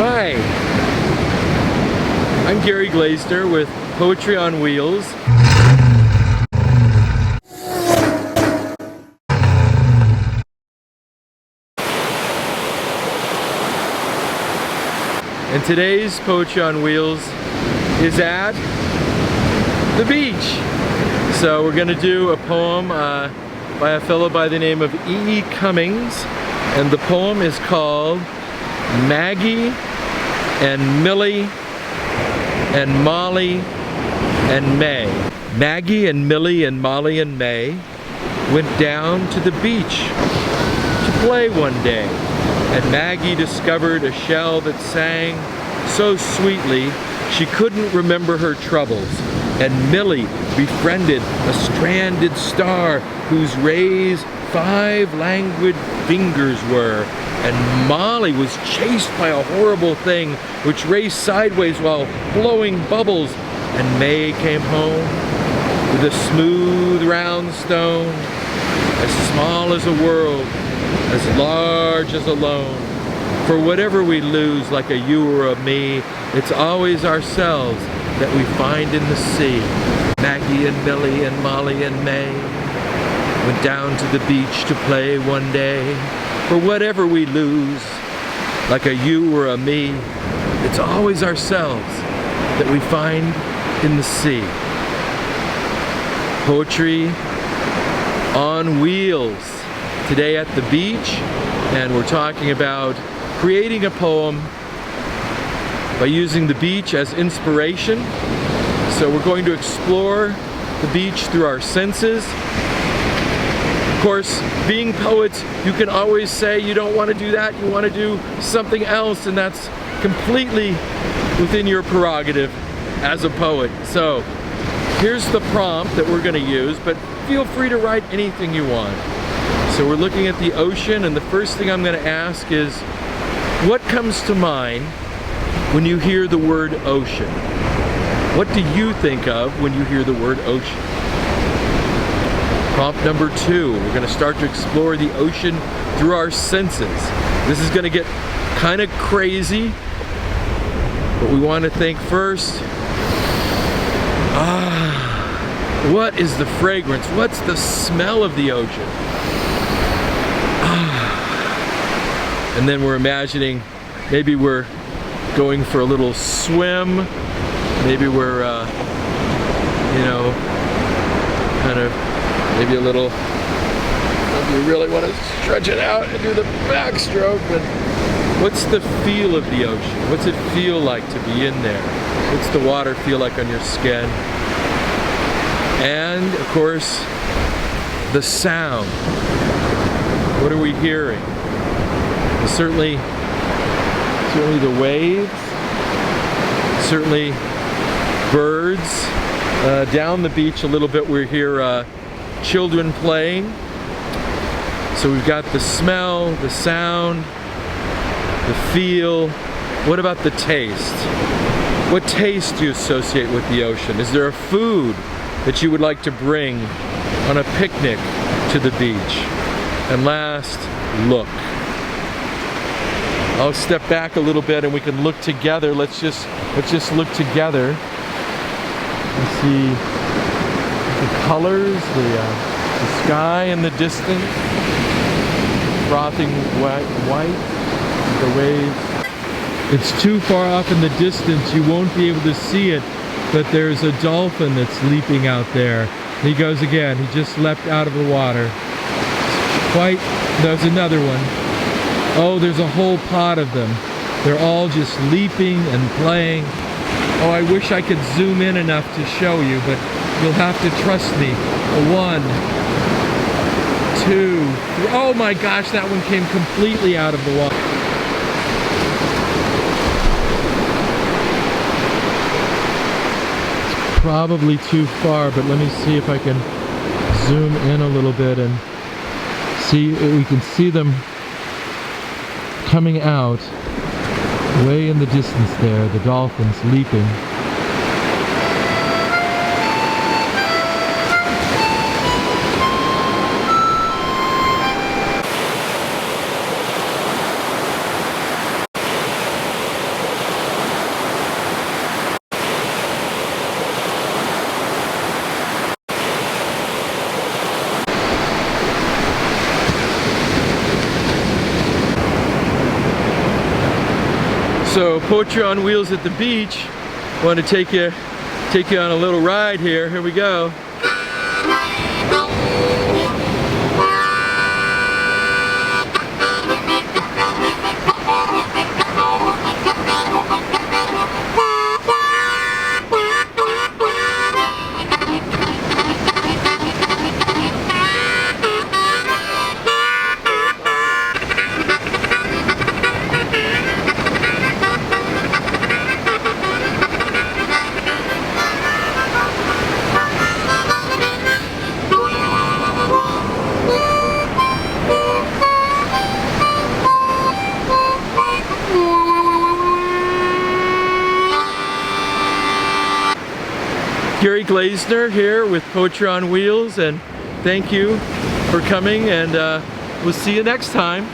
Hi, I'm Gary Glazner with Poetry on Wheels. And today's Poetry on Wheels is at the beach. So we're gonna do a poem by a fellow by the name of E. Cummings, and the poem is called Maggie and Millie and Molly and May. Maggie and Millie and Molly and May went down to the beach to play one day, and Maggie discovered a shell that sang so sweetly she couldn't remember her troubles, and Millie befriended a stranded star whose rays 5 languid fingers were, and Molly was chased by a horrible thing which raced sideways while blowing bubbles, and May came home with a smooth round stone, as small as a world, as large as a loan. For whatever we lose, like a you or a me, it's always ourselves that we find in the sea. Maggie and Millie and Molly and May went down to the beach to play one day. For whatever we lose, like a you or a me, it's always ourselves that we find in the sea. Poetry on Wheels. Today at the beach, and we're talking about creating a poem by using the beach as inspiration. So we're going to explore the beach through our senses. Of course, being poets, you can always say you don't want to do that, you want to do something else, and that's completely within your prerogative as a poet. So here's the prompt that we're going to use, but feel free to write anything you want. So we're looking at the ocean, and the first thing I'm going to ask is, what comes to mind when you hear the word ocean? What do you think of when you hear the word ocean? Prompt number 2, we're going to start to explore the ocean through our senses. This is going to get kind of crazy, but we want to think first, what is the fragrance? What's the smell of the ocean? And then we're imagining maybe we're going for a little swim, maybe we're, you know, kind of, maybe a little, if you really want to stretch it out and do the backstroke, but what's the feel of the ocean? What's it feel like to be in there? What's the water feel like on your skin? And, of course, the sound. What are we hearing? Well, certainly the waves, certainly birds. Down the beach a little bit we hear children playing. So we've got the smell, the sound, the feel. What about the taste? What taste do you associate with the ocean? Is there a food that you would like to bring on a picnic to the beach? And last, look. I'll step back a little bit and we can look together. Let's just look together and see the colors, the sky in the distance, frothing white, the waves. It's too far off in the distance, you won't be able to see it, but there's a dolphin that's leaping out there. He goes again, he just leapt out of the water. There's another one. Oh, there's a whole pod of them. They're all just leaping and playing. Oh, I wish I could zoom in enough to show you, but you'll have to trust me. 1, 2, 3. Oh my gosh, that one came completely out of the water. It's probably too far, but let me see if I can zoom in a little bit and see, we can see them coming out way in the distance there, the dolphins leaping. So Poetry on Wheels at the beach. Want to take you on a little ride here. Here we go. Glazner here with Poetry on Wheels, and thank you for coming, and we'll see you next time.